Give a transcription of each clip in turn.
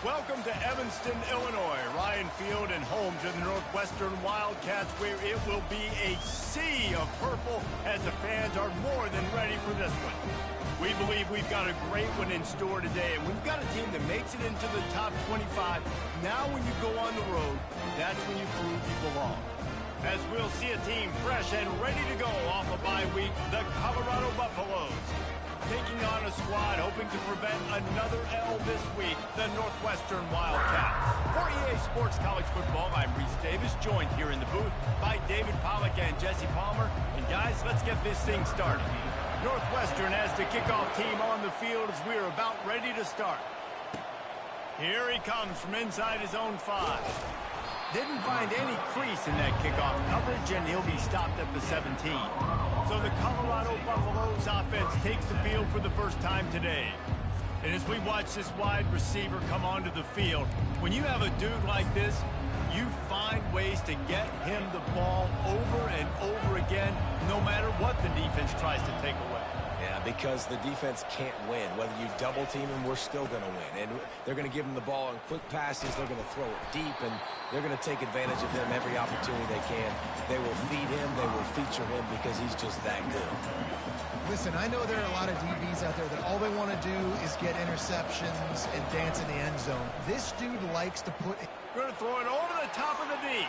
Welcome to Evanston, Illinois, Ryan Field, and home to the Northwestern Wildcats, where it will be a sea of purple as the fans are more than ready for this one. We believe we've got a great one in store today, and we've got a team that makes it into the top 25. Now when you go on the road, that's when you prove you belong. As we'll see a team fresh and ready to go off a bye week, the Colorado Buffaloes. Taking on a squad hoping to prevent another L this week, the Northwestern Wildcats. For EA Sports College Football, I'm Reese Davis, joined here in the booth by David Pollack and Jesse Palmer. And guys, let's get this thing started. Northwestern has the kickoff team on the field as we're about ready to start. Here he comes from inside his own 5. Didn't find any crease in that kickoff coverage, and he'll be stopped at the 17. So the Colorado Buffaloes offense takes the field for the first time today. And as we watch this wide receiver come onto the field, when you have a dude like this, you find ways to get him the ball over and over again, no matter what the defense tries to take away. Yeah, because the defense can't win. Whether you double team him, we're still going to win. And they're going to give him the ball in quick passes. They're going to throw it deep, and they're going to take advantage of him every opportunity they can. They will feed him. They will feature him because he's just that good. Listen, I know there are a lot of DBs out there that all they want to do is get interceptions and dance in the end zone. This dude likes to put... Going to throw it over the top of the D.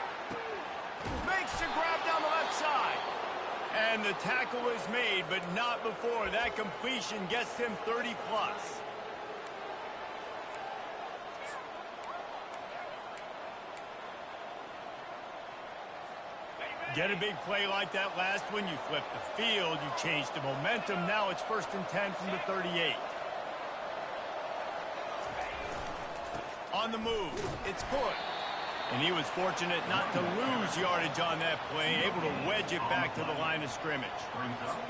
Makes the grab down the left side. And the tackle is made, but not before that completion gets him 30-plus. Get a big play like that last one, you flip the field, you change the momentum. Now it's 1st and 10 from the 38. On the move, it's Hood. And he was fortunate not to lose yardage on that play, able to wedge it back to the line of scrimmage.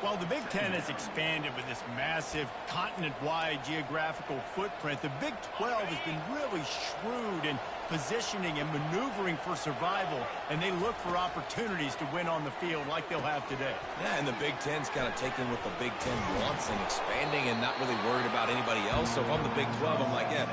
While the Big Ten has expanded with this massive continent-wide geographical footprint, the Big 12 has been really shrewd in positioning and maneuvering for survival, and they look for opportunities to win on the field like they'll have today. Yeah, and the Big Ten's kind of taking what the Big Ten wants and expanding and not really worried about anybody else. So if I'm the Big 12, I'm like, yeah,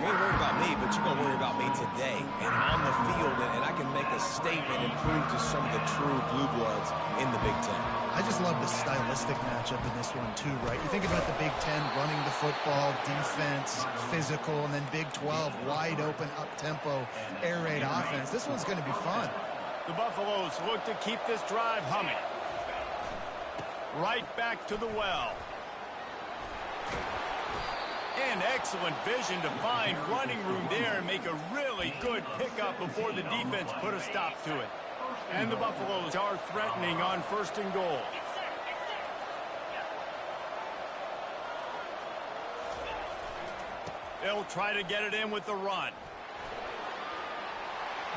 you ain't worried about me, but you're going to worry about me today and on the field, and I can make a statement and prove to some of the true blue bloods in the Big Ten. I just love the stylistic matchup in this one too, right? You think about the Big Ten running the football, defense, physical, and then Big 12 wide open, up-tempo, air raid offense. This one's going to be fun. The Buffaloes look to keep this drive humming. Right back to the well. And excellent vision to find running room there and make a really good pickup before the defense put a stop to it. And the Buffaloes are threatening on 1st and goal. They'll try to get it in with the run.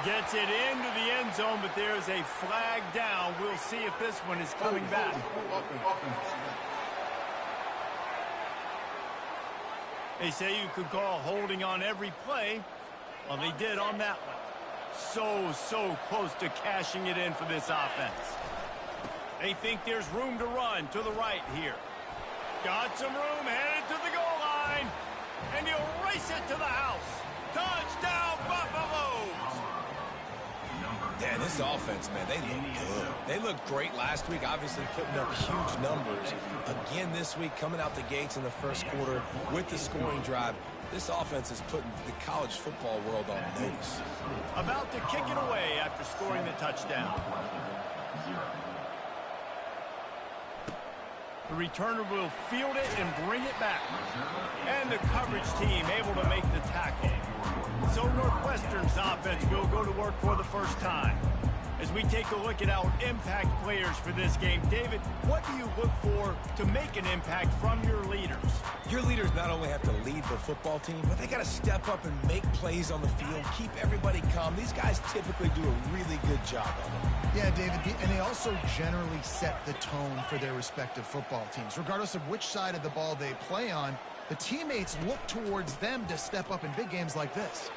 Gets it into the end zone, but there's a flag down. We'll see if this one is coming back. They say you could call holding on every play. Well, they did on that one. So close to cashing it in for this offense. They think there's room to run to the right here. Got some room, headed to the goal line. And he'll race it to the house. Touchdown, Buffaloes! Yeah, this offense, man, they look good. They looked great last week, obviously putting up huge numbers. Again this week, coming out the gates in the first quarter with the scoring drive. This offense is putting the college football world on notice. About to kick it away after scoring the touchdown. The returner will field it and bring it back. And the coverage team able to make the tackle. So Northwestern's offense will go to work for the first time. As we take a look at our impact players for this game, David, what do you look for to make an impact from your leaders? Your leaders not only have to lead the football team, but they got to step up and make plays on the field, keep everybody calm. These guys typically do a really good job of it. Yeah, David, and they also generally set the tone for their respective football teams. Regardless of which side of the ball they play on, the teammates look towards them to step up in big games like this.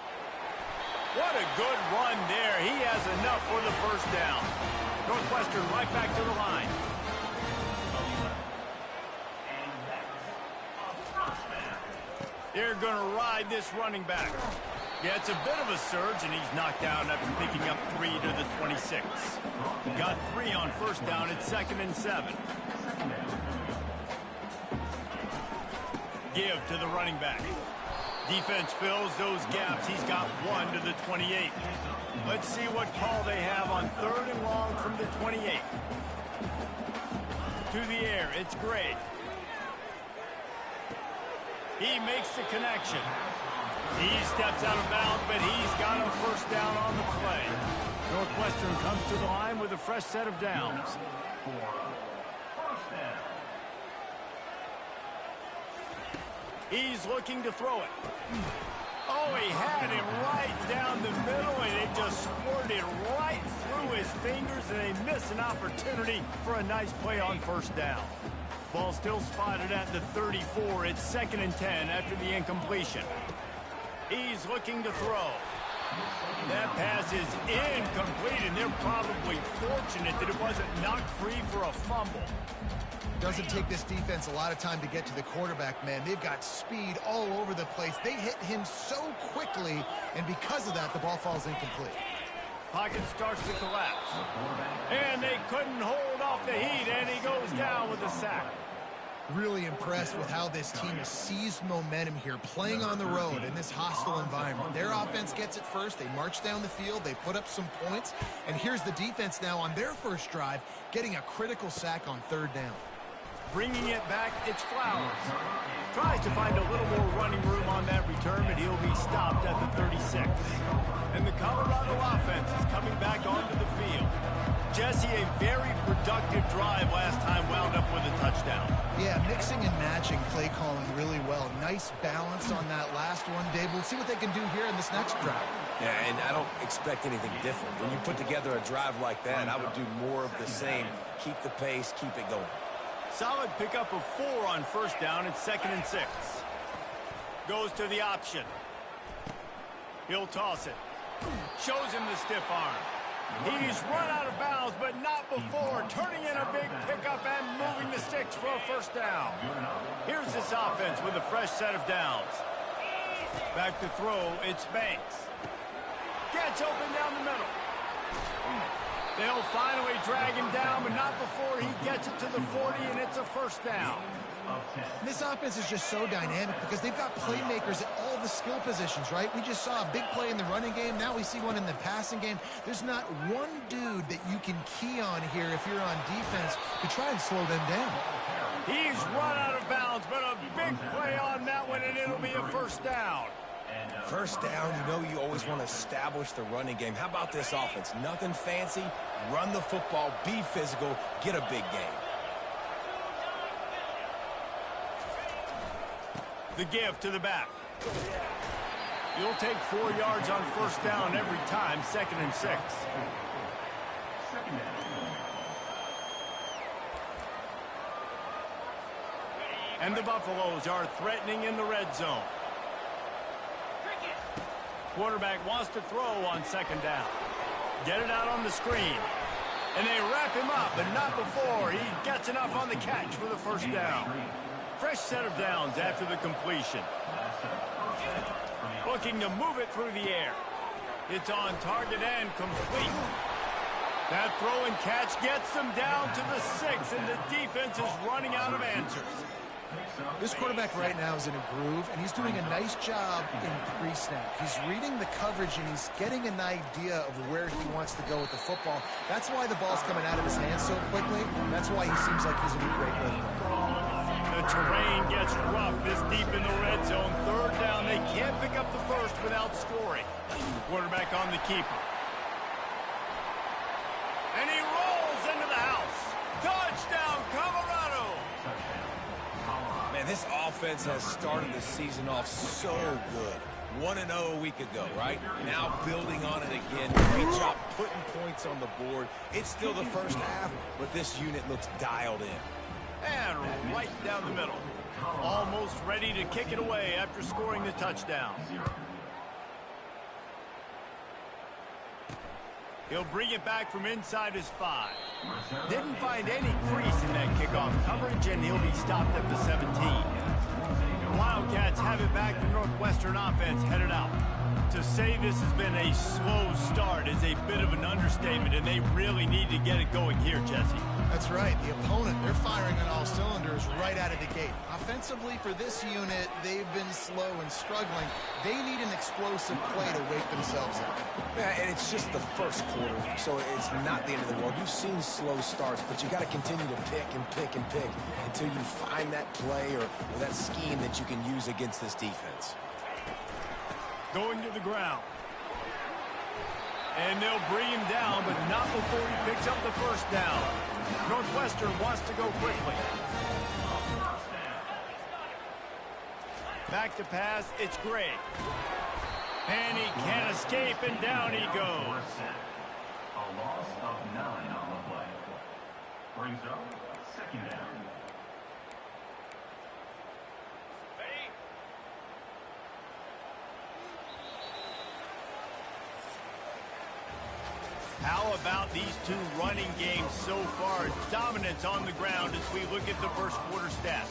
What a good run there. He has enough for the first down. Northwestern right back to the line. They're going to ride this running back. Yeah, it's a bit of a surge, and he's knocked down after picking up 3 to the 26. Got 3 on first down. It's 2nd and 7. Give to the running back. Defense fills those gaps. He's got 1 to the 28. Let's see what call they have on 3rd and long from the 28. To the air, it's Gray. He makes the connection. He steps out of bounds, but he's got a first down on the play. Northwestern comes to the line with a fresh set of downs. He's looking to throw it. Oh, he had him right down the middle, and it just squirted right through his fingers, and they miss an opportunity for a nice play on first down. Ball still spotted at the 34. It's 2nd and 10 after the incompletion. He's looking to throw. That pass is incomplete, and they're probably fortunate that it wasn't knocked free for a fumble. Doesn't take this defense a lot of time to get to the quarterback, man. They've got speed all over the place. They hit him so quickly, and because of that, the ball falls incomplete. Pocket starts to collapse. And they couldn't hold off the heat, and he goes down with a sack. Really impressed with how this team has seized momentum here, playing on the road in this hostile environment. Their offense gets it first. They march down the field. They put up some points. And here's the defense now on their first drive, getting a critical sack on 3rd down. Bringing it back, it's Flowers. Tries to find a little more running room on that return, but he'll be stopped at the 36. And the Colorado offense is coming back onto the field. Jesse, a very productive drive last time, wound up with a touchdown. Yeah, mixing and matching play calling really well. Nice balance on that last one, Dave. We'll see what they can do here in this next drive. Yeah, and I don't expect anything different. When you put together a drive like that, I would do more of the same. Keep the pace, keep it going. Solid pickup of 4 on first down. It's 2nd and 6. Goes to the option. He'll toss it. Shows him the stiff arm. He's run out of bounds, but not before turning in a big pickup and moving the sticks for a first down. Here's this offense with a fresh set of downs. Back to throw, it's Banks. Gets open down the middle. They'll finally drag him down, but not before he gets it to the 40, and it's a first down. This offense is just so dynamic because they've got playmakers at all the skill positions, right? We just saw a big play in the running game. Now we see one in the passing game. There's not one dude that you can key on here if you're on defense to try and slow them down. He's run out of bounds, but a big play on that one, and it'll be a first down. First down, you know you always want to establish the running game. How about this offense? Nothing fancy. Run the football, be physical, get a big gain. The give to the back. You'll take 4 yards on first down every time, 2nd and 6. And the Buffaloes are threatening in the red zone. Quarterback wants to throw on 2nd down. Get it out on the screen. And they wrap him up, but not before he gets enough on the catch for the first down. Fresh set of downs after the completion. Looking to move it through the air. It's on target and complete. That throw and catch gets them down to the 6, and the defense is running out of answers. This quarterback right now is in a groove, and he's doing a nice job in pre-snap. He's reading the coverage, and he's getting an idea of where he wants to go with the football. That's why the ball's coming out of his hands so quickly. That's why he seems like he's in a great rhythm. The terrain gets rough this deep in the red zone. 3rd down, they can't pick up the first without scoring. Quarterback on the keeper. And he rolls into the house. Touchdown, Colorado! Man, this offense has started the season off so good. 1-0 a week ago, right? Now building on it again. Great job putting points on the board. It's still the first half, but this unit looks dialed in. And right down the middle. Almost ready to kick it away after scoring the touchdown. He'll bring it back from inside his 5. Didn't find any crease in that kickoff coverage, and he'll be stopped at the 17. Wildcats have it back. The Northwestern offense headed out. To say this has been a slow start is a bit of an understatement, and they really need to get it going here, Jesse. That's right. The opponent, they're firing on all cylinders right out of the gate. Offensively, for this unit, they've been slow and struggling. They need an explosive play to wake themselves up. Yeah, and it's just the first quarter, so it's not the end of the world. You've seen slow starts, but you got to continue to pick and pick and pick until you find that play or that scheme that you can use against this defense. Going to the ground. And they'll bring him down, but not before he picks up the first down. Northwestern wants to go quickly. Back to pass, it's Gray. And he can't escape, and down he goes. A loss of 9 on the play. Brings up second down. How about these two running games so far? Dominance on the ground as we look at the first quarter stats.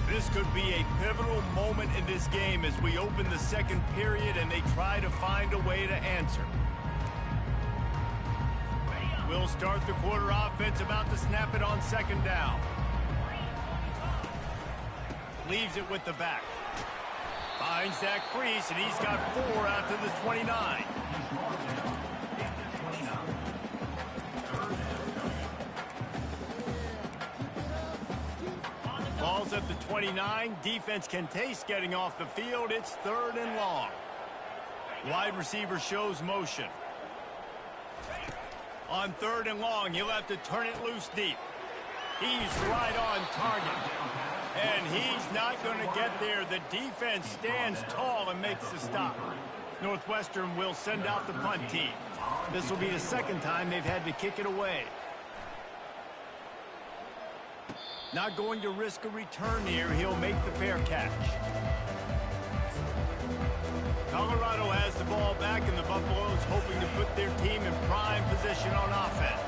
This could be a pivotal moment in this game as we open the second period and they try to find a way to answer. We'll start the quarter offense about to snap it on second down. Leaves it with the back. Finds that crease, and he's got 4 out to the 29. Ball's at the 29. Defense can taste getting off the field. It's 3rd and long. Wide receiver shows motion. On 3rd and long, he'll have to turn it loose deep. He's right on target. And he's not going to get there. The defense stands tall and makes the stop. Northwestern will send out the punt team. This will be the second time they've had to kick it away. Not going to risk a return here. He'll make the fair catch. Colorado has the ball back, and the Buffaloes hoping to put their team in prime position on offense.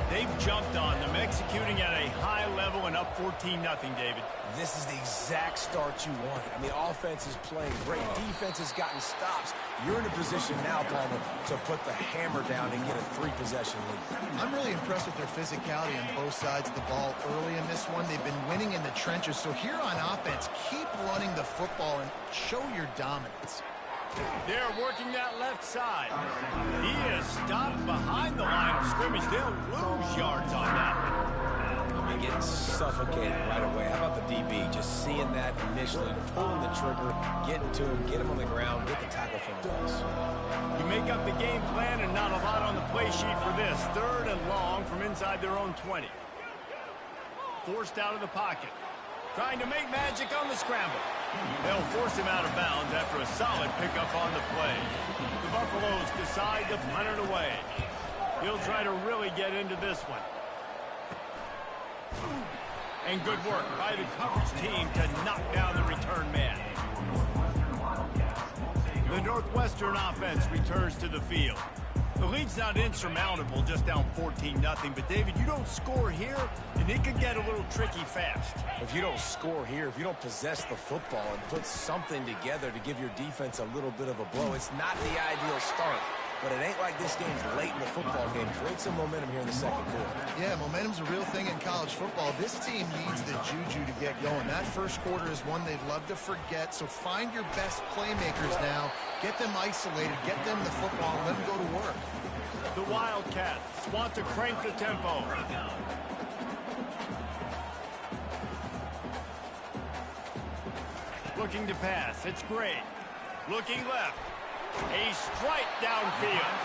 They've jumped on them, executing at a high level and up 14-0, David. This is the exact start you want. I mean, offense is playing great. Defense has gotten stops. You're in a position now, Palmer, to put the hammer down and get a 3-possession lead. I'm really impressed with their physicality on both sides of the ball early in this one. They've been winning in the trenches. So here on offense, keep running the football and show your dominance. They're working that left side. He is stopped behind the line of scrimmage. They'll lose yards on that one. I mean, getting suffocated right away. How about the DB? Just seeing that initially, pulling the trigger, getting to him, get him on the ground, get the tackle for a loss. You make up the game plan and not a lot on the play sheet for this. 3rd and long from inside their own 20. Forced out of the pocket. Trying to make magic on the scramble. They'll force him out of bounds after a solid pickup on the play. The Buffaloes decide to punt it away. He'll try to really get into this one. And good work by the coverage team to knock down the return man. The Northwestern offense returns to the field. The lead's not insurmountable, just down 14-0. But, David, you don't score here, and it could get a little tricky fast. If you don't score here, if you don't possess the football and put something together to give your defense a little bit of a blow, it's not the ideal start. But it ain't like this game's late in the football game. Create some momentum here in the second quarter. Yeah, momentum's a real thing in college football. This team needs the juju to get going. That first quarter is one they'd love to forget. So find your best playmakers now. Get them isolated. Get them the football and let them go to work. The Wildcats want to crank the tempo. Looking to pass. It's Gray. Looking left. A strike downfield.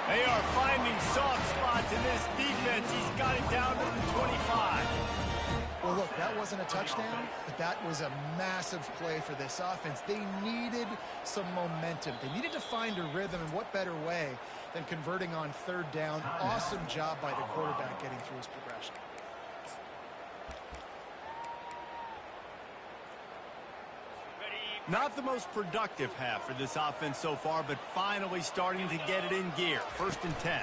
They are finding soft spots in this defense. He's got it down to the 25. Well, look, that wasn't a touchdown, but that was a massive play for this offense. They needed some momentum. They needed to find a rhythm, and what better way than converting on 3rd down. Awesome job by the quarterback getting through his progression. Not the most productive half for this offense so far, but finally starting to get it in gear. 1st and 10.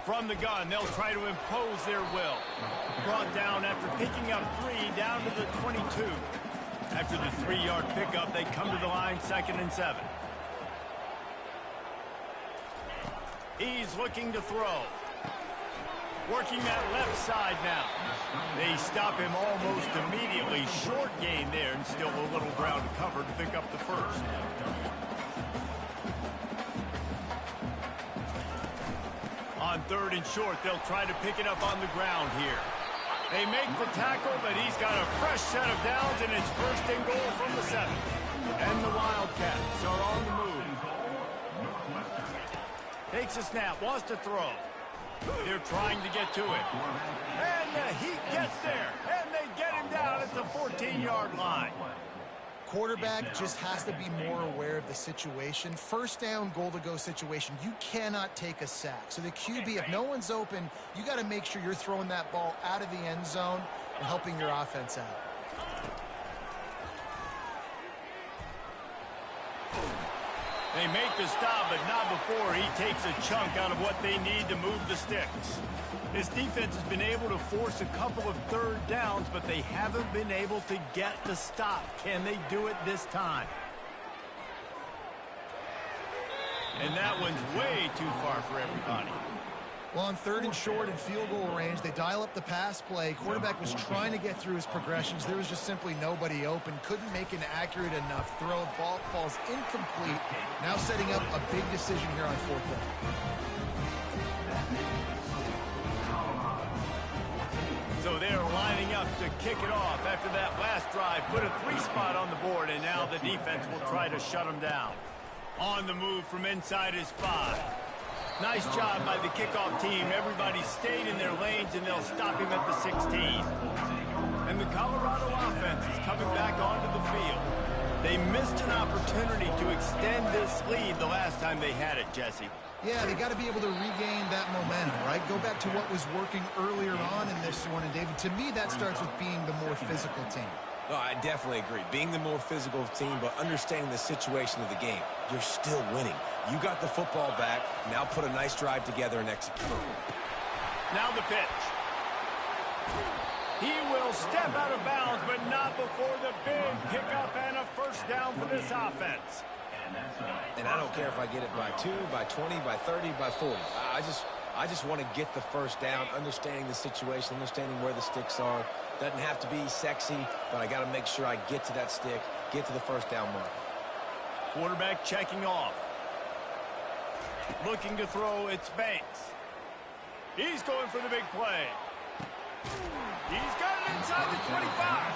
From the gun, they'll try to impose their will. Brought down after picking up 3 down to the 22. After the 3-yard pickup, they come to the line 2nd and 7. He's looking to throw. Working that left side now. They stop him almost immediately. Short gain there and still a little ground to cover to pick up the first. On 3rd and short, they'll try to pick it up on the ground here. They make the tackle, but he's got a fresh set of downs, and it's 1st and goal from the 7. And the Wildcats are on the move. Takes a snap, wants to throw. They're trying to get to it. And the Heat gets there, and they get him down at the 14-yard line. Quarterback just has to be more aware of the situation. 1st down, goal-to-go situation. You cannot take a sack. So the QB, if no one's open, you got to make sure you're throwing that ball out of the end zone and helping your offense out. They make the stop, but not before he takes a chunk out of what they need to move the sticks. This defense has been able to force a couple of 3rd downs, but they haven't been able to get the stop. Can they do it this time? And that one's way too far for everybody. Well, on 3rd and short and field goal range, they dial up the pass play. Quarterback was trying to get through his progressions. There was just simply nobody open. Couldn't make an accurate enough throw. Ball falls incomplete. Now setting up a big decision here on 4th down. So they're lining up to kick it off after that last drive. Put a 3-spot on the board, and now the defense will try to shut them down. On the move from inside his 5. Nice job by the kickoff team. Everybody stayed in their lanes, and they'll stop him at the 16. And the Colorado offense is coming back onto the field. They missed an opportunity to extend this lead the last time they had it, Jesse. Yeah, they got to be able to regain that momentum, right? Go back to what was working earlier on in this one. And, David, to me, that starts with being the more physical team. No, I definitely agree. Being the more physical team, but understanding the situation of the game. You're still winning. You got the football back. Now put a nice drive together and execute. Now the pitch. He will step out of bounds, but not before the big pickup and a 1st down for this offense. And I don't care if I get it by 2, by 20, by 30, by 40. I just want to get the 1st down, understanding the situation, understanding where the sticks are. Doesn't have to be sexy, but I got to make sure I get to that stick, get to the 1st down mark. Quarterback checking off. Looking to throw, it's Banks. He's going for the big play. He's got it inside the 25.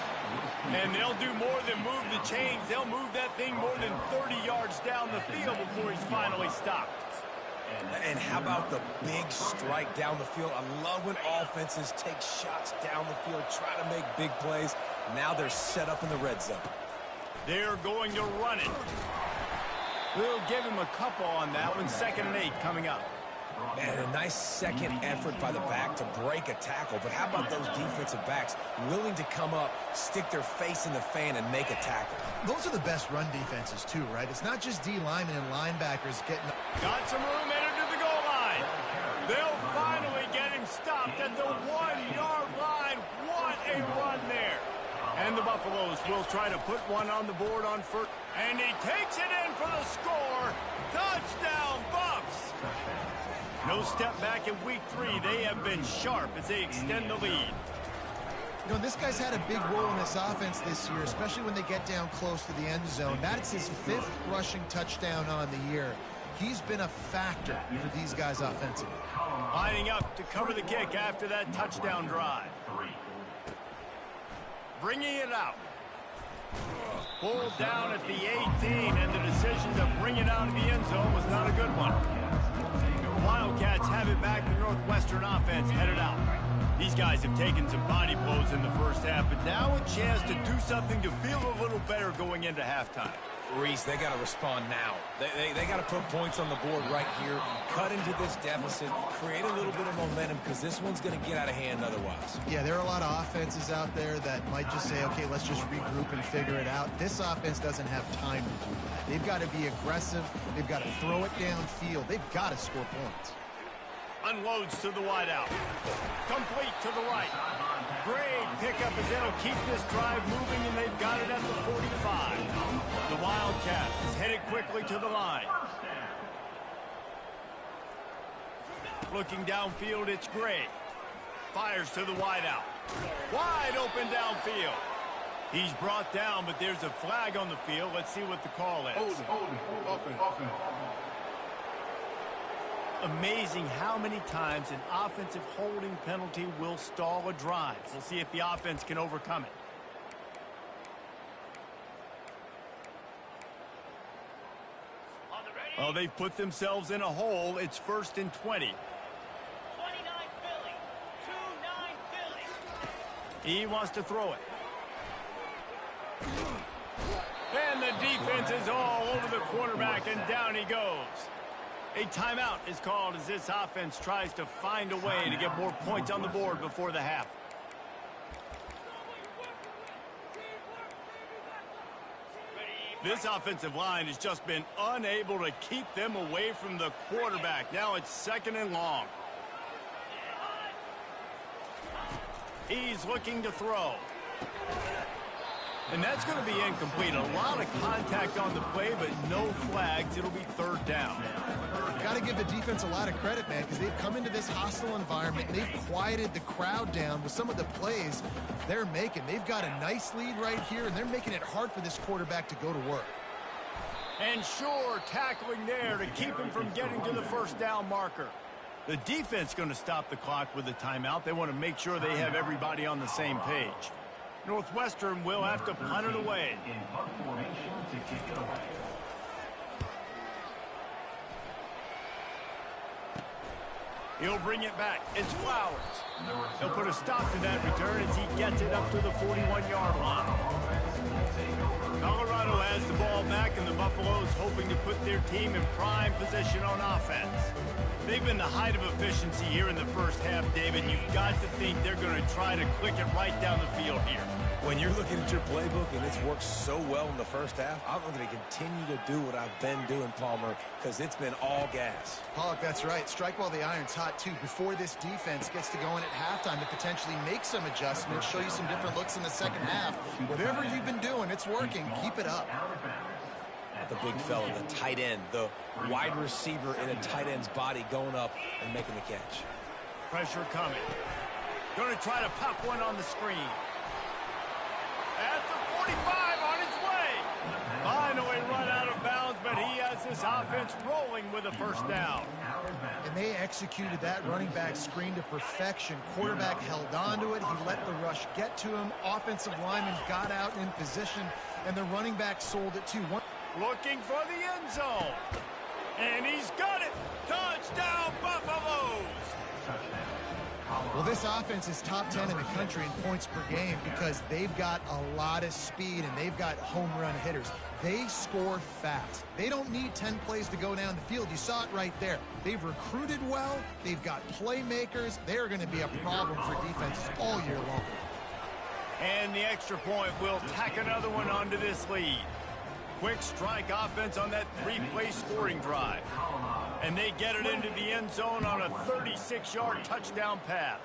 And they'll do more than move the chains. They'll move that thing more than 30 yards down the field before he's finally stopped. And how about the big strike down the field? I love when offenses take shots down the field, try to make big plays. Now they're set up in the red zone. They're going to run it. We'll give him a couple on that one. 2nd and 8 coming up. And a nice second effort by the back to break a tackle. But how about those defensive backs willing to come up, stick their face in the fan, and make a tackle? Those are the best run defenses, too, right? It's not just D linemen and linebackers getting... Got some room headed to the goal line. They'll finally get him stopped at the 1-yard line. What a run there. And the Buffaloes will try to put one on the board on 1st. And he takes it in for the score. Touchdown, Buffs. No step back in week 3. They have been sharp as they extend the lead. You know, this guy's had a big role in this offense this year, especially when they get down close to the end zone. That's his 5th rushing touchdown on the year. He's been a factor for these guys offensively. Lining up to cover the kick after that touchdown drive. Bringing it out. Pulled down at the 18, and the decision to bring it out of the end zone was not a good one. Wildcats have it back. The Northwestern offense headed out. These guys have taken some body blows in the first half, but now a chance to do something to feel a little better going into halftime. Reese, they got to respond now. They got to put points on the board right here, cut into this deficit, create a little bit of momentum, because this one's going to get out of hand otherwise. Yeah, there are a lot of offenses out there that might just say, okay, let's just regroup and figure it out. This offense doesn't have time to do that. They've got to be aggressive. They've got to throw it downfield. They've got to score points. Unloads to the wideout. Complete to the right. Great pickup as that'll keep this drive moving, and they've got it at the 45. The Wildcats is headed quickly to the line. Looking downfield, it's Gray. Fires to the wideout. Wide open downfield. He's brought down, but there's a flag on the field. Let's see what the call is. Amazing how many times an offensive holding penalty will stall a drive. We'll see if the offense can overcome it. Oh, they've put themselves in a hole. It's 1st and 20. 29 Philly. 2-9 Philly. He wants to throw it. And the defense is all over the quarterback, and down he goes. A timeout is called as this offense tries to find a way to get more points on the board before the half. This offensive line has just been unable to keep them away from the quarterback. Now it's 2nd and long. He's looking to throw. And that's going to be incomplete. A lot of contact on the play, but no flags. It'll be 3rd down. Got to give the defense a lot of credit, man, because they've come into this hostile environment. And they've quieted the crowd down with some of the plays they're making. They've got a nice lead right here, and they're making it hard for this quarterback to go to work. And sure, tackling there to keep him from getting to the 1st down marker. The defense going to stop the clock with a timeout. They want to make sure they have everybody on the same page. Northwestern will have to punt it away. In punt formation to kick it away. He'll bring it back. It's Flowers. He'll put a stop to that return as he gets it up to the 41-yard line. Colorado has the ball back, and the Buffaloes hoping to put their team in prime position on offense. They've been the height of efficiency here in the first half, David. You've got to think they're going to try to click it right down the field here. When you're looking at your playbook and it's worked so well in the first half, I'm going to continue to do what I've been doing, Palmer, because it's been all gas. Pollock, that's right. Strike while the iron's hot, too. Before this defense gets to going at halftime to potentially make some adjustments, show you some different looks in the second half. Whatever you've been doing, it's working. Keep it up. The big fella, the tight end, the wide receiver in a tight end's body going up and making the catch. Pressure coming. Going to try to pop one on the screen. At the 45 on his way. Finally run out of bounds, but he has this offense rolling with a 1st down. And they executed that running back screen to perfection. Quarterback held on to it. He let the rush get to him. Offensive lineman got out in position, and the running back sold it too. Looking for the end zone. And he's got it. Touchdown, Buffaloes. Well, this offense is top 10 in the country in points per game because they've got a lot of speed and they've got home run hitters. They score fast. They don't need 10 plays to go down the field. You saw it right there. They've recruited well. They've got playmakers. They're going to be a problem for defenses all year long. And the extra point will tack another one onto this lead. Quick strike offense on that 3-play scoring drive. And they get it into the end zone on a 36-yard touchdown pass.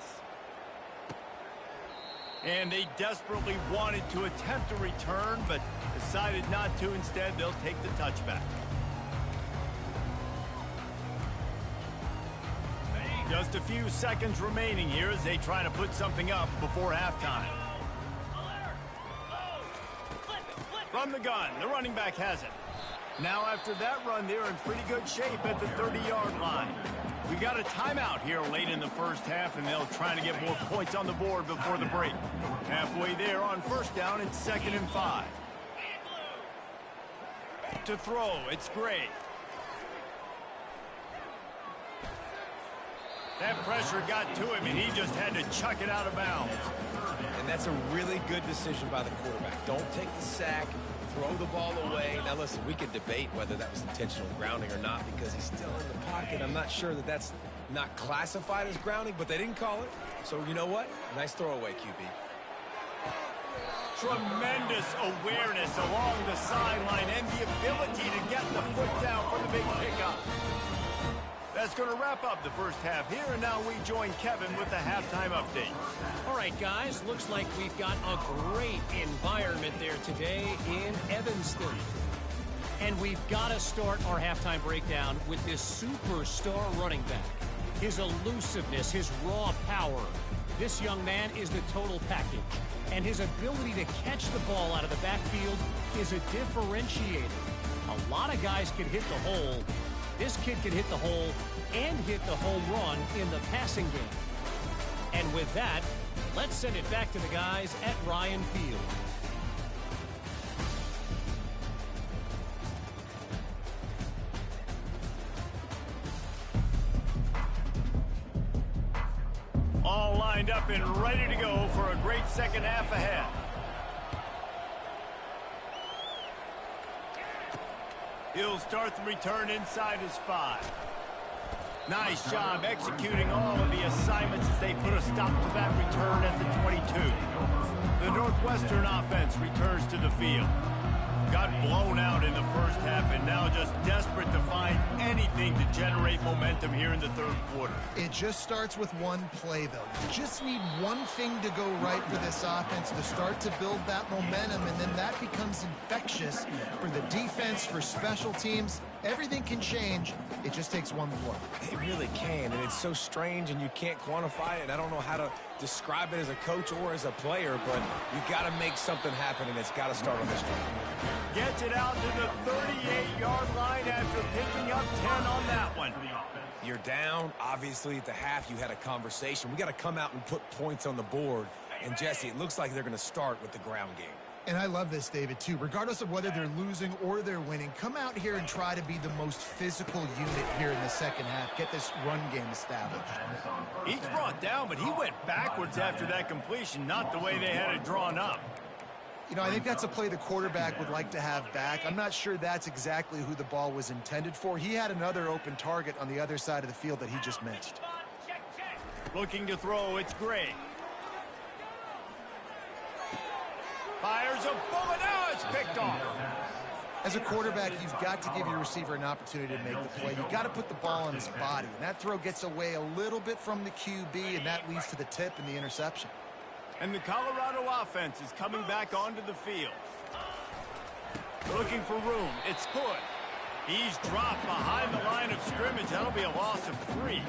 And they desperately wanted to attempt a return, but decided not to. Instead, they'll take the touchback. Just a few seconds remaining here as they try to put something up before halftime. From the gun, the running back has it. Now after that run, they're in pretty good shape at the 30-yard line. We got a timeout here late in the first half, and they'll try to get more points on the board before the break. Halfway there on 1st down, it's 2nd and 5. To throw, it's Gray. That pressure got to him, and he just had to chuck it out of bounds. And that's a really good decision by the quarterback. Don't take the sack, throw the ball away. Now, listen, we could debate whether that was intentional grounding or not because he's still in the pocket. I'm not sure that that's not classified as grounding, but they didn't call it. So, you know what? Nice throwaway, QB. Tremendous awareness along the sideline and the ability to get the foot down for the big pickup. The that's going to wrap up the first half here, and now we join Kevin with the halftime update. All right, guys, looks like we've got a great environment there today in Evanston. And we've got to start our halftime breakdown with this superstar running back. His elusiveness, his raw power. This young man is the total package. And his ability to catch the ball out of the backfield is a differentiator. A lot of guys can hit the hole. This kid can hit the hole and hit the home run in the passing game. And with that, let's send it back to the guys at Ryan Field. All lined up and ready to go for a great second half ahead. He'll start the return inside his 5. Nice job executing all of the assignments as they put a stop to that return at the 22. The Northwestern offense returns to the field. Got blown out in the first half and now just desperate to find anything to generate momentum here in the third quarter. It just starts with one play, though. You just need one thing to go right for this offense to start to build that momentum, and then that becomes infectious for the defense, for special teams. Everything can change. It just takes one play. It really can, and it's so strange, and you can't quantify it. And I don't know how to describe it as a coach or as a player, but you got to make something happen, and it's got to start on this drive. Gets it out to the 38-yard line after picking up 10 on that one. You're down. Obviously, at the half, you had a conversation. We got to come out and put points on the board. And, Jesse, it looks like they're going to start with the ground game. And I love this, David, too. Regardless of whether they're losing or they're winning, come out here and try to be the most physical unit here in the second half. Get this run game established. He's brought down, but he went backwards after that completion, not the way they had it drawn up. You know, I think that's a play the quarterback would like to have back. I'm not sure that's exactly who the ball was intended for. He had another open target on the other side of the field that he just missed. Looking to throw, it's Gray. Fires a bullet, now it's picked off. As a quarterback, you've got to give your receiver an opportunity to make the play. You've got to put the ball on his body. And that throw gets away a little bit from the QB, and that leads to the tip and the interception. And the Colorado offense is coming back onto the field. Looking for room, it's Hood. He's dropped behind the line of scrimmage. That'll be a loss of 3.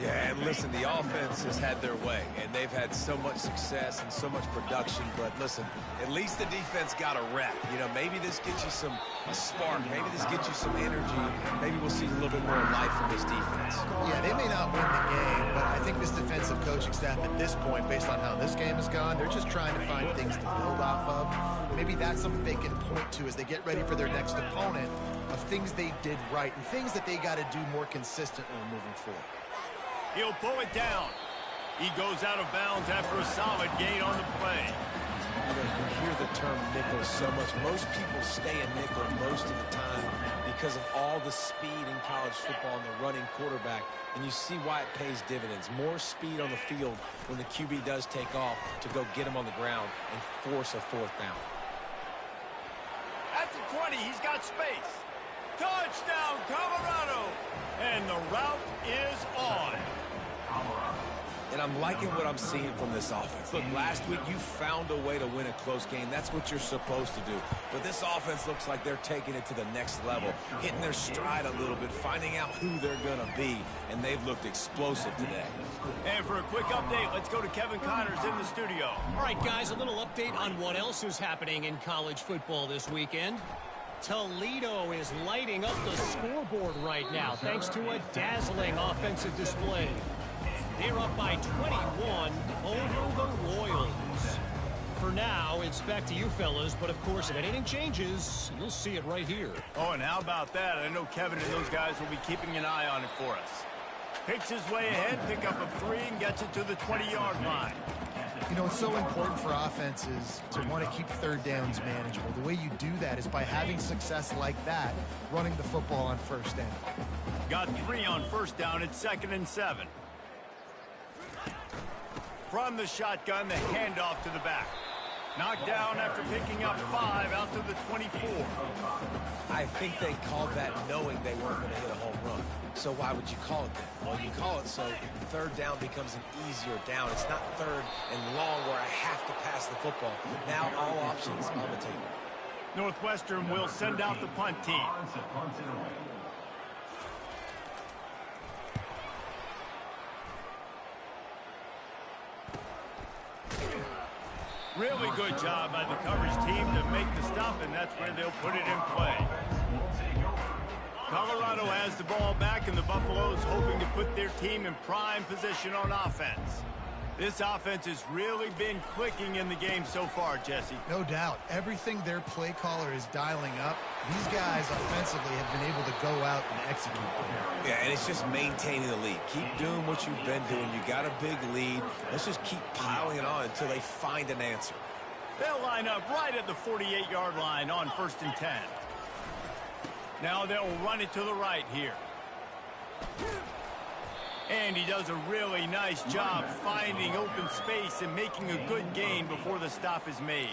Yeah, and listen, the offense has had their way, and they've had so much success and so much production. But listen, at least the defense got a rep. You know, maybe this gets you a spark. Maybe this gets you some energy. Maybe we'll see a little bit more life from this defense. Yeah, they may not win the game, but I think this defensive coaching staff at this point, based on how this game has gone, they're just trying to find things to build off of. Maybe that's something they can point to as they get ready for their next opponent, of things they did right and things that they got to do more consistently moving forward. He'll pull it down. He goes out of bounds after a solid gain on the play. You hear the term nickel so much. Most people stay in nickel most of the time because of all the speed in college football and the running quarterback. And you see why it pays dividends. More speed on the field when the QB does take off to go get him on the ground and force a fourth down. At the 20, he's got space. Touchdown, Colorado! And the route is on. And I'm liking what I'm seeing from this offense. Look, last week you found a way to win a close game. That's what you're supposed to do. But this offense looks like they're taking it to the next level, hitting their stride a little bit, finding out who they're going to be, and they've looked explosive today. And for a quick update, let's go to Kevin Connors in the studio. All right, guys, a little update on what else is happening in college football this weekend. Toledo is lighting up the scoreboard right now thanks to a dazzling offensive display. They're up by 21 over the Royals. For now, it's back to you fellas, but of course, if anything changes, you'll see it right here. Oh, and how about that? I know Kevin and those guys will be keeping an eye on it for us. Picks his way ahead, pick up a 3, and gets it to the 20-yard line. You know, it's so important for offenses to want to keep third downs manageable. The way you do that is by having success like that, running the football on first down. Got 3 on first down. It's 2nd and 7. From the shotgun, the handoff to the back. Knocked down after picking up 5 out to the 24. I think they called that knowing they weren't going to hit a home run. So why would you call it that? Well, you call it so third down becomes an easier down. It's not third and long where I have to pass the football. Now all options on the table. Northwestern will send out the punt team. Really good job by the coverage team to make the stop, and that's where they'll put it in play. Colorado has the ball back, and the Buffaloes hoping to put their team in prime position on offense. This offense has really been clicking in the game so far, Jesse. No doubt. Everything their play caller is dialing up, these guys offensively have been able to go out and execute. Yeah, and it's just maintaining the lead. Keep doing what you've been doing. You got a big lead. Let's just keep piling it on until they find an answer. They'll line up right at the 48-yard line on 1st and 10. Now they'll run it to the right here. And he does a really nice job finding open space and making a good gain before the stop is made.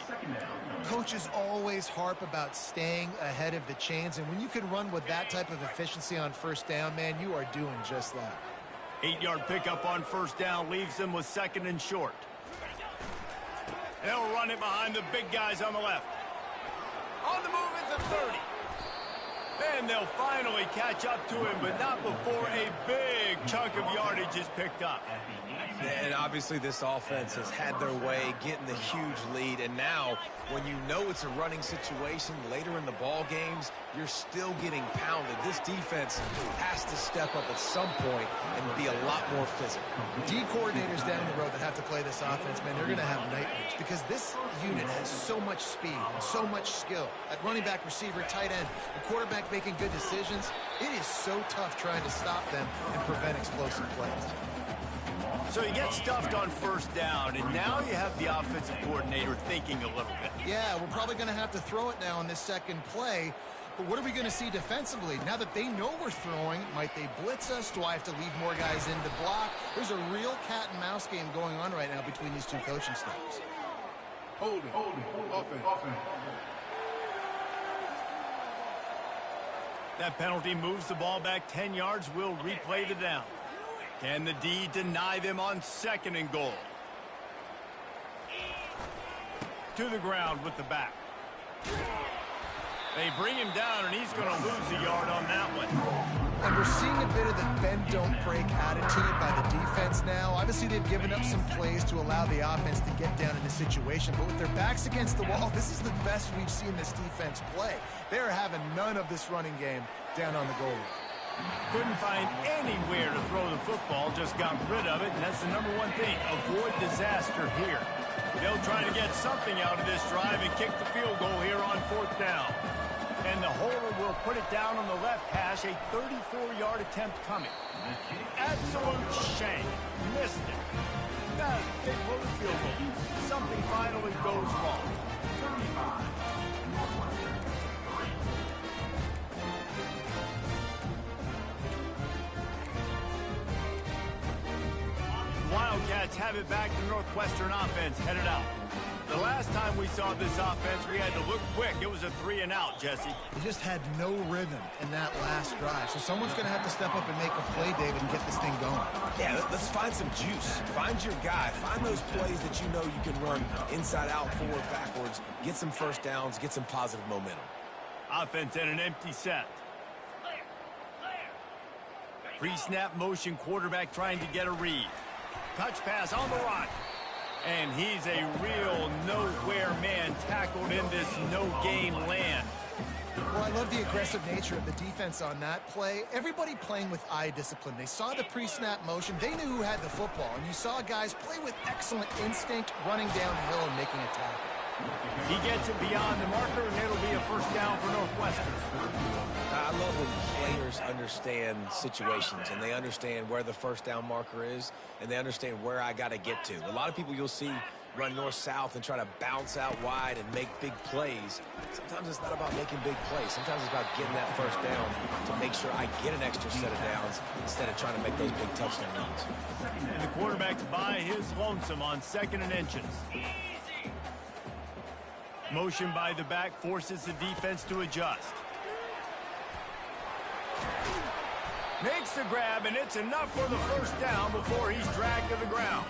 Coaches always harp about staying ahead of the chains, and when you can run with that type of efficiency on 1st down, man, you are doing just that. 8-yard pickup on 1st down leaves them with 2nd and short. They'll run it behind the big guys on the left. On the move is the 30. And they'll finally catch up to him, but not before a big chunk of yardage is picked up. And obviously this offense has had their way, getting the huge lead. And now, when you know it's a running situation later in the ball games, you're still getting pounded. This defense has to step up at some point and be a lot more physical. D coordinators down the road that have to play this offense, man, they're going to have nightmares because this unit has so much speed and so much skill. At running back, receiver, tight end, the quarterback making good decisions, it is so tough trying to stop them and prevent explosive plays. So you get stuffed on 1st down, and now you have the offensive coordinator thinking a little bit. Yeah, we're probably going to have to throw it now on this second play. But what are we going to see defensively? Now that they know we're throwing, might they blitz us? Do I have to leave more guys in to block? There's a real cat and mouse game going on right now between these two coaching staffs. Holding. Offense. That penalty moves the ball back 10 yards. We'll replay the down. Can the D deny them on 2nd and goal? To the ground with the back. They bring him down, and he's going to lose a yard on that one. And we're seeing a bit of the bend-don't-break attitude by the defense now. Obviously, they've given up some plays to allow the offense to get down in the situation. But with their backs against the wall, this is the best we've seen this defense play. They're having none of this running game down on the goal line. Couldn't find anywhere to throw the football, just got rid of it, and that's the number one thing. Avoid disaster here. They'll try to get something out of this drive and kick the field goal here on 4th down. And the holder will put it down on the left hash, a 34-yard attempt coming. Absolute shame. Missed it. Now, they blow the field goal. Something finally goes wrong. 35. Wildcats have it back. The Northwestern offense headed out. The last time we saw this offense, we had to look quick. It was a 3-and-out, Jesse. They just had no rhythm in that last drive. So someone's going to have to step up and make a play, David, and get this thing going. Yeah, let's find some juice. Find your guy. Find those plays that you know you can run inside out, forward, backwards. Get some 1st downs. Get some positive momentum. Offense in an empty set. Pre-snap motion, quarterback trying to get a read. Touch pass on the run. And he's a real nowhere man tackled in this no-game land. Well, I love the aggressive nature of the defense on that play. Everybody playing with eye discipline. They saw the pre-snap motion. They knew who had the football. And you saw guys play with excellent instinct, running downhill and making a tackle. He gets it beyond the marker, and it'll be a 1st down for Northwestern. I love when players understand situations, and they understand where the 1st down marker is, and they understand where I got to get to. A lot of people you'll see run north-south and try to bounce out wide and make big plays. Sometimes it's not about making big plays. Sometimes it's about getting that 1st down to make sure I get an extra set of downs instead of trying to make those big touchdown runs. And the quarterback's by his lonesome on 2nd and inches. Motion by the back forces the defense to adjust. Makes the grab, and it's enough for the first down before he's dragged to the ground.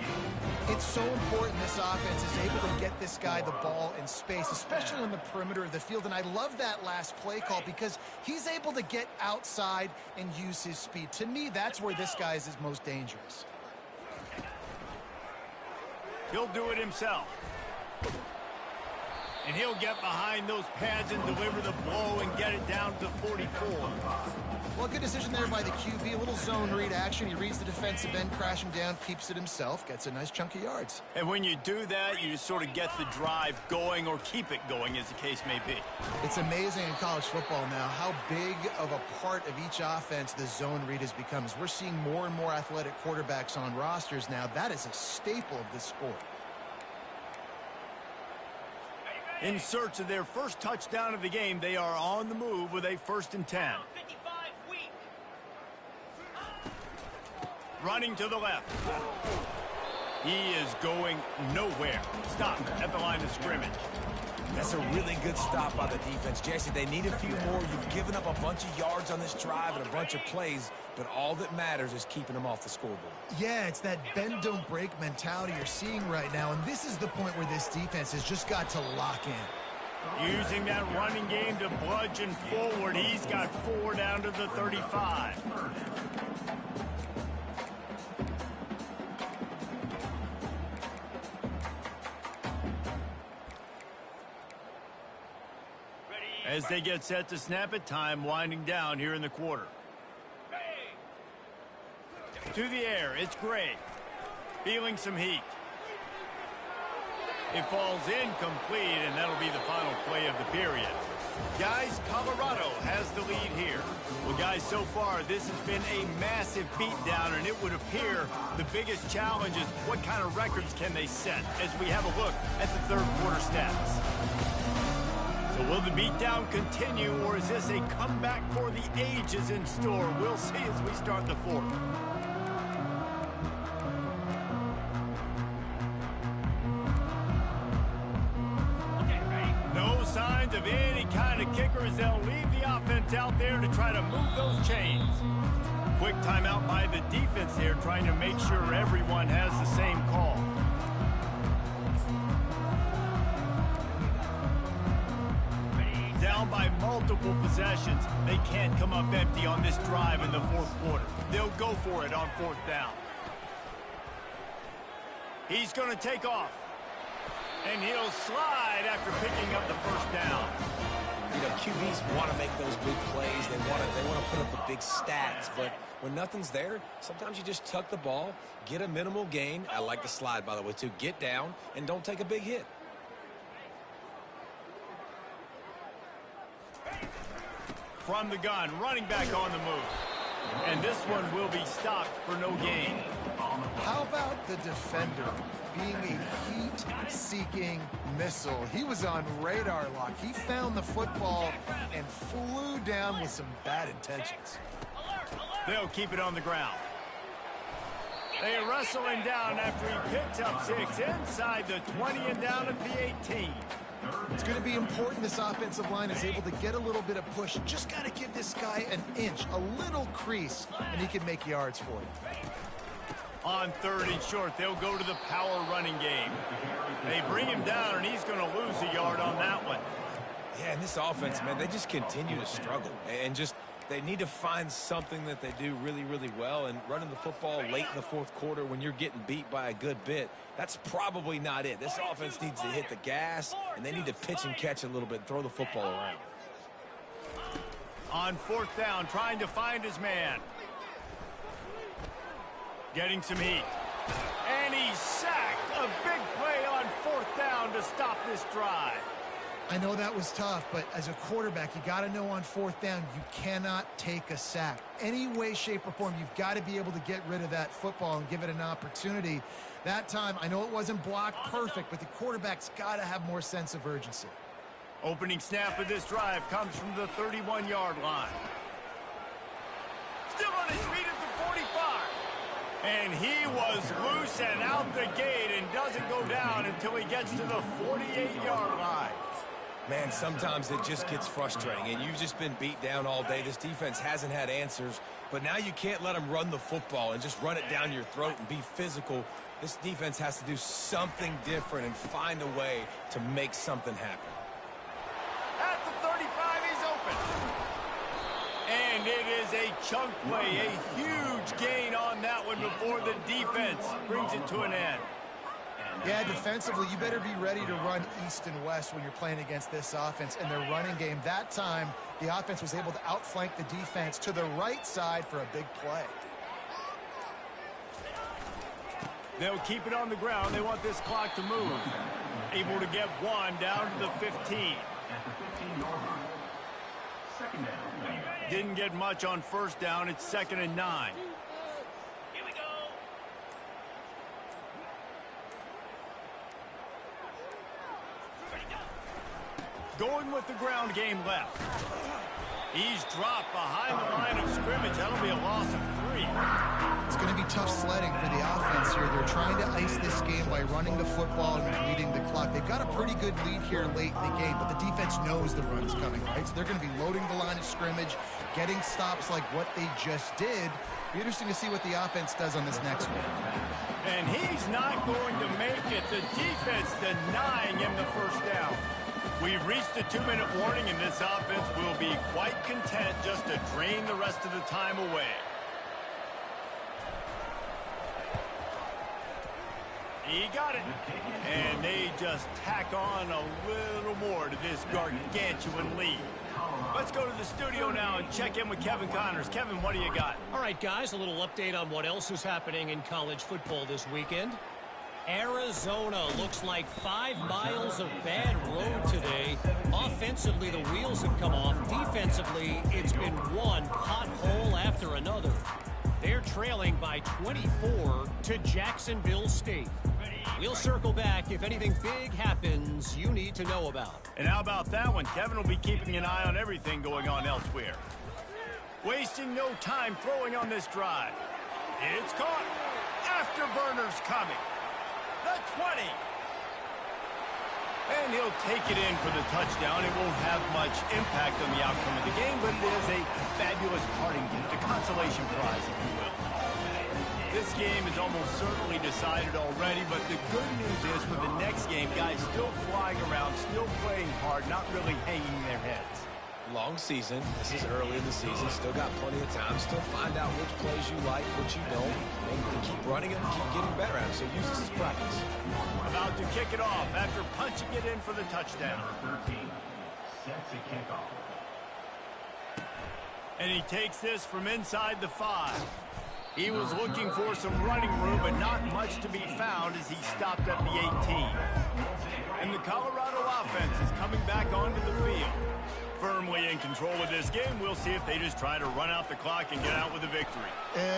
It's so important this offense is able to get this guy the ball in space, especially on the perimeter of the field. And I love that last play call because he's able to get outside and use his speed. To me, that's where this guy is his most dangerous. He'll do it himself. And he'll get behind those pads and deliver the blow and get it down to 44. Well, good decision there by the QB. A little zone read action. He reads the defensive end crashing down, keeps it himself, gets a nice chunk of yards. And when you do that, you just sort of get the drive going or keep it going, as the case may be. It's amazing in college football now how big of a part of each offense the zone read has become. As we're seeing more and more athletic quarterbacks on rosters now, that is a staple of this sport. In search of their first touchdown of the game, they are on the move with a 1st and 10. 55 weak. Running to the left. He is going nowhere. Stop at the line of scrimmage. That's a really good stop by the defense. Jesse, they need a few more. You've given up a bunch of yards on this drive and a bunch of plays, but all that matters is keeping them off the scoreboard. Yeah, it's that bend, don't break mentality you're seeing right now, and this is the point where this defense has just got to lock in. Using that running game to bludgeon forward, he's got 4 down to the 35. As they get set to snap it, time winding down here in the quarter. To the air, it's Gray. Feeling some heat. It falls incomplete, and that'll be the final play of the period. Guys, Colorado has the lead here. Well, guys, so far, this has been a massive beatdown, and it would appear the biggest challenge is what kind of records can they set as we have a look at the third quarter stats. So will the beatdown continue, or is this a comeback for the ages in store? We'll see as we start the fourth. No signs of any kind of kicker as they'll leave the offense out there to try to move those chains. Quick timeout by the defense there, trying to make sure everyone has the same call. Down by multiple possessions. They can't come up empty on this drive in the fourth quarter. They'll go for it on 4th down. He's going to take off. And he'll slide after picking up the first down. You know, QBs want to make those big plays. They want to put up the big stats. But when nothing's there, sometimes you just tuck the ball, get a minimal gain. I like the slide, by the way, too. Get down and don't take a big hit. From the gun, running back on the move. And this one will be stopped for no gain. How about the defender being a heat-seeking missile? He was on radar lock. He found the football and flew down with some bad intentions. They'll keep it on the ground. They wrestle him down after he picks up 6 inside the 20 and down at the 18. It's going to be important this offensive line is able to get a little bit of push. Just got to give this guy an inch, a little crease, and he can make yards for you. On 3rd and short, they'll go to the power running game. They bring him down, and he's going to lose a yard on that one. Yeah, and this offense, man, they just continue to struggle. And just, they need to find something that they do really, really well. And running the football late in the fourth quarter when you're getting beat by a good bit, that's probably not it. This offense needs to hit the gas, and they need to pitch and catch a little bit, throw the football around. On 4th down, trying to find his man. Getting some heat. And he's sacked. A big play on 4th down to stop this drive. I know that was tough, but as a quarterback, you got to know on 4th down, you cannot take a sack. Any way, shape, or form, you've got to be able to get rid of that football and give it an opportunity. That time, I know it wasn't blocked perfect, but the quarterback's got to have more sense of urgency. Opening snap of this drive comes from the 31-yard line. Still on his feet at the 45. And he was loose and out the gate and doesn't go down until he gets to the 48-yard line. Man, sometimes it just gets frustrating, and you've just been beat down all day. This defense hasn't had answers, but now you can't let them run the football and just run it down your throat and be physical. This defense has to do something different and find a way to make something happen. At the 35, he's open. And it is a chunk play, a huge gain on that one before the defense brings it to an end. Yeah, defensively, you better be ready to run east and west when you're playing against this offense and their running game. That time, the offense was able to outflank the defense to the right side for a big play. They'll keep it on the ground. They want this clock to move. Able to get one down to the 15. At the 15-yard line. Second down. Didn't get much on first down. It's 2nd and 9. Here we go. Going with the ground game left. He's dropped behind the line of scrimmage. That'll be a loss of 3. It's going to be tough sledding for the offense here. They're trying to ice this game by running the football and bleeding the clock. They've got a pretty good lead here late in the game, but the defense knows the run's coming, right? So they're going to be loading the line of scrimmage, getting stops like what they just did. Be interesting to see what the offense does on this next one. And he's not going to make it. The defense denying him the first down. We've reached the 2-minute warning, and this offense will be quite content just to drain the rest of the time away. He got it. And they just tack on a little more to this gargantuan lead. Let's go to the studio now and check in with Kevin Connors. Kevin, what do you got? All right, guys, a little update on what else is happening in college football this weekend. Arizona looks like 5 miles of bad road today. Offensively, the wheels have come off. Defensively, it's been one pothole after another. They're trailing by 24 to Jacksonville State. We'll circle back if anything big happens you need to know about. And how about that one? Kevin will be keeping an eye on everything going on elsewhere. Wasting no time throwing on this drive. It's caught. Afterburners coming. The 20. And he'll take it in for the touchdown. It won't have much impact on the outcome of the game, but it is a fabulous parting gift, a consolation prize, if you will. This game is almost certainly decided already, but the good news is for the next game, guys still flying around, still playing hard, not really hanging their heads. Long season. This is early in the season. Still got plenty of time. Still find out which plays you like, which you don't, and keep running them, keep getting better at them. So use this as practice. About to kick it off after punching it in for the touchdown. Number 13 sets a kickoff. And he takes this from inside the 5. He was looking for some running room, but not much to be found as he stopped at the 18. And the Colorado offense is coming back onto the field. Firmly in control of this game. We'll see if they just try to run out the clock and get out with a victory.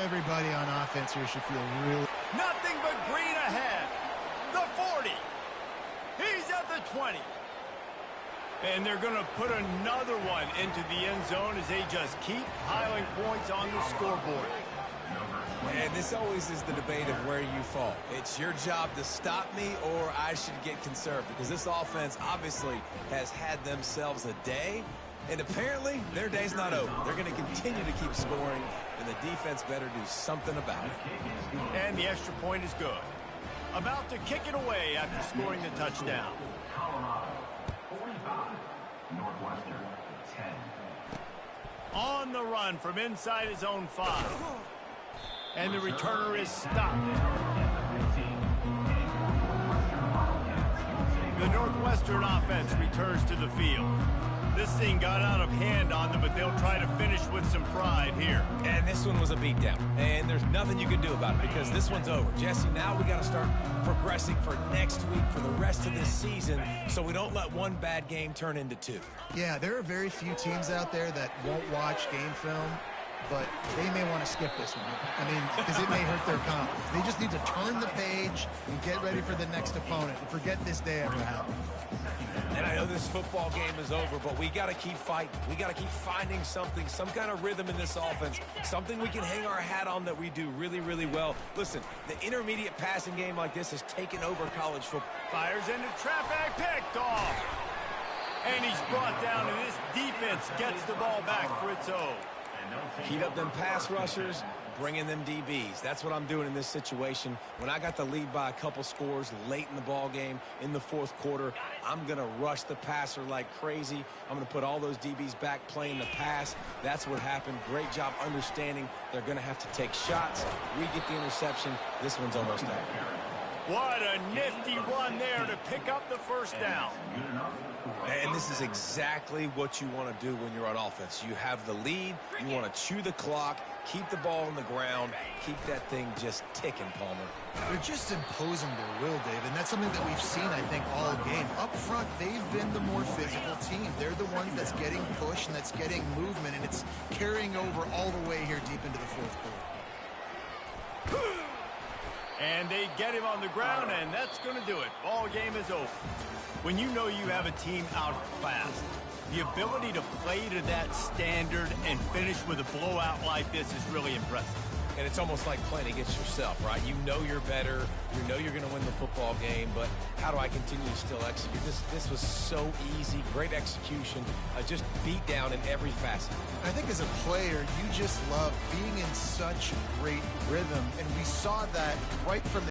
Everybody on offense here should feel really... Nothing but green ahead. The 40. He's at the 20. And they're going to put another one into the end zone as they just keep piling points on the scoreboard. And this always is the debate of where you fall. It's your job to stop me or I should get conservative, because this offense obviously has had themselves a day, and apparently their day's not over. They're going to continue to keep scoring, and the defense better do something about it. And the extra point is good. About to kick it away after scoring the touchdown. Colorado 45, Northwestern 10. On the run from inside his own 5. And the returner is stopped. The Northwestern offense returns to the field. This thing got out of hand on them, but they'll try to finish with some pride here. And this one was a beatdown, and there's nothing you can do about it because this one's over. Jesse, now we got to start progressing for next week, for the rest of this season, so we don't let one bad game turn into 2. Yeah, there are very few teams out there that won't watch game film, but they may want to skip this one. I mean, because it may hurt their confidence. They just need to turn the page and get ready for the next opponent and forget this day ever happened. And I know this football game is over, but we got to keep fighting. We got to keep finding something, some kind of rhythm in this offense, something we can hang our hat on that we do really, really well. Listen, the intermediate passing game like this has taken over college football. Fires into traffic, picked off. And he's brought down, and this defense gets the ball back for its own. Heat up them pass rushers, bring in them DBs. That's what I'm doing in this situation. When I got the lead by a couple scores late in the ball game, in the fourth quarter, I'm going to rush the passer like crazy. I'm going to put all those DBs back playing the pass. That's what happened. Great job understanding they're going to have to take shots. We get the interception. This one's almost out. What a nifty run there to pick up the first down. And this is exactly what you want to do when you're on offense. You have the lead. You want to chew the clock, keep the ball on the ground, keep that thing just ticking, Palmer. They're just imposing their will, Dave, and that's something that we've seen, I think, all game. Up front, they've been the more physical team. They're the ones that's getting pushed and that's getting movement, and it's carrying over all the way here deep into the fourth quarter. And they get him on the ground, and that's going to do it. Ball game is over. When you know you have a team outclassed, the ability to play to that standard and finish with a blowout like this is really impressive. And it's almost like playing against yourself, right? You know you're better. You know you're going to win the football game, but how do I continue to still execute? This was so easy. Great execution. Just beat down in every facet. I think as a player, you just love being in such great rhythm, and we saw that right from the